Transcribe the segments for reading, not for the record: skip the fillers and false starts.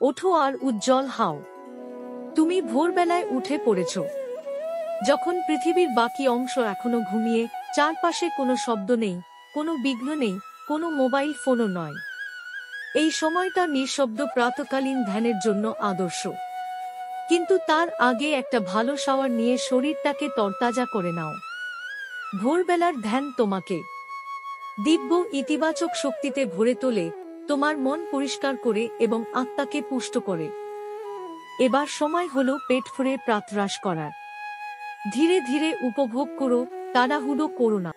ওঠো আর উজ্জ্বল হও। তুমি ভোরবেলায় উঠে পড়েছ, যখন পৃথিবীর বাকি অংশ এখনো ঘুমিয়ে, চারপাশে কোনো শব্দ নেই, কোনো বিঘ্ন নেই, কোনো মোবাইল ফোনও নয়। এই সময়টা নিঃশব্দ প্রাতকালীন ধ্যানের জন্য আদর্শ। কিন্তু তার আগে একটা ভালো শাওয়ার নিয়ে শরীরটাকে তরতাজা করে নাও। ভোরবেলার ধ্যান তোমাকে দিব্য ইতিবাচক শক্তিতে ভরে তোলে, তোমার মন পরিষ্কার করে এবং আত্মাকে পুষ্ট করে। এবার সময় হলো পেট ভরে প্রাতরাশ করার। ধীরে ধীরে উপভোগ করো, তাড়াহুড়ো করো না।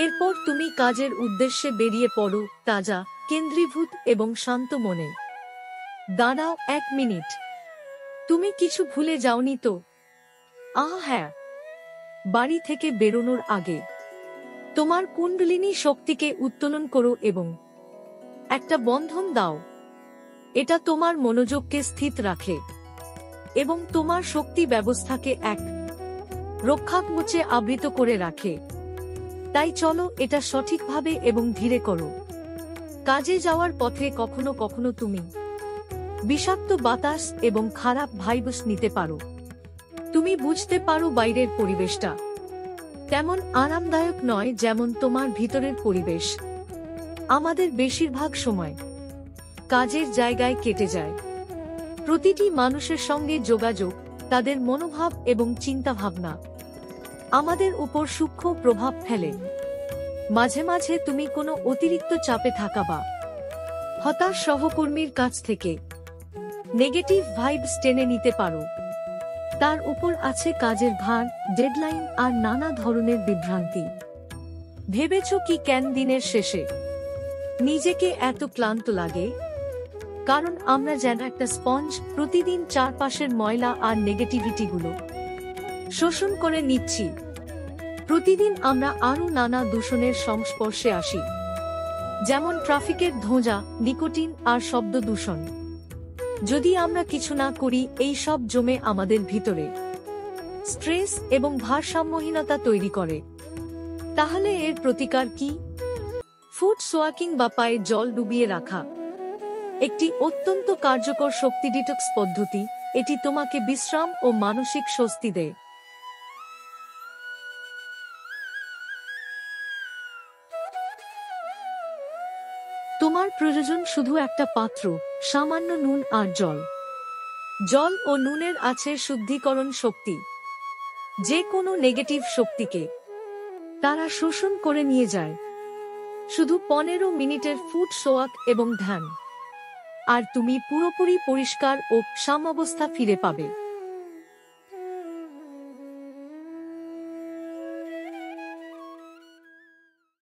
এরপর তুমি কাজের উদ্দেশ্যে বেরিয়ে পড়ো, তাজা, কেন্দ্রীভূত এবং শান্ত মনে। দাঁড়াও 1 মিনিট, তুমি কিছু ভুলে যাওনি তো? হ্যাঁ, বাড়ি থেকে বেরোনোর আগে তোমার কুণ্ডলিনী শক্তিকে উত্তোলন করো এবং একটা বন্ধন দাও। এটা তোমার মনোযোগকে স্থির রাখে এবং তোমার শক্তি ব্যবস্থাকে এক রক্ষাকবচে আবৃত করে রাখে। তাই চলো এটা সঠিকভাবে এবং ধীরে করো। কাজে যাওয়ার পথে কখনো কখনো তুমি বিষাক্ত বাতাস এবং খারাপ ভাইবস নিতে পারো। তুমি বুঝতে পারো বাইরের পরিবেশটা তেমন আরামদায়ক নয় যেমন তোমার ভিতরের পরিবেশ। আমাদের বেশিরভাগ সময় কাজের জায়গায় কেটে যায়। প্রতিটি মানুষের সঙ্গে যোগাযোগ, তাদের মনোভাব এবং চিন্তাভাবনা আমাদের উপর সূক্ষ্ম প্রভাব ফেলে। মাঝে মাঝে তুমি কোনো অতিরিক্ত চাপে থাকা বা হতাশ সহকর্মীর কাছ থেকে নেগেটিভ ভাইবস টেনে নিতে পারো। তার উপর আছে কাজের ভার, ডেডলাইন আর নানা ধরনের বিভ্রান্তি। ভেবেছ কি কেন দিনের শেষে নিজেকে এত ক্লান্ত লাগে? কারণ আমরা যেন একটা স্পঞ্জ, প্রতিদিন চারপাশের ময়লা আর নেগেটিভিটিগুলো শোষণ করে নিচ্ছি। প্রতিদিন আমরা আরও নানা দূষণের সংস্পর্শে আসি, যেমন ট্রাফিকের ধোঁয়া, নিকোটিন আর শব্দ দূষণ। যদি আমরা কিছু না করি, এই সব জমে আমাদের ভিতরে স্ট্রেস এবং ভারসাম্যহীনতা তৈরি করে। তাহলে এর প্রতিকার কি? ফুট সোয়াকিং বা পায়ে জল ডুবিয়ে রাখা একটি অত্যন্ত কার্যকর শক্তি ডিটক্স পদ্ধতি। এটি তোমাকে বিশ্রাম ও মানসিক স্বস্তি দেয়। তোমার প্রয়োজন শুধু একটা পাত্র, সামান্য নুন আর জল। জল ও নুনের আছে শুদ্ধিকরণ শক্তি। যে কোনো নেগেটিভ শক্তিকে তারা শোষণ করে নিয়ে যায়। শুধু 15 মিনিটের ফুট সোয়াক এবং ধ্যান, আর তুমি পুরোপুরি পরিষ্কার ও সাম্যাবস্থা ফিরে পাবে।